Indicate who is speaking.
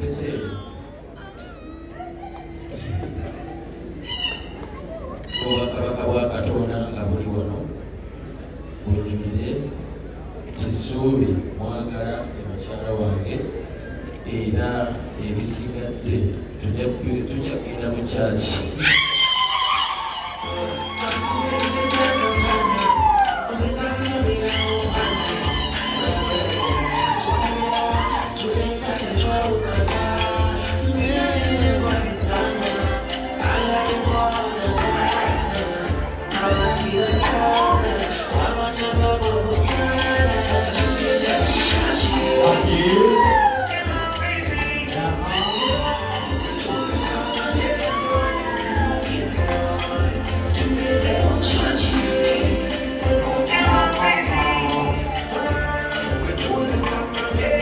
Speaker 1: Petero obwakabaka bwa Katonda nga buli wano bujjulire kisuubi mwagala mukyala wange era ebisigadde tujja kugenda mu kyaki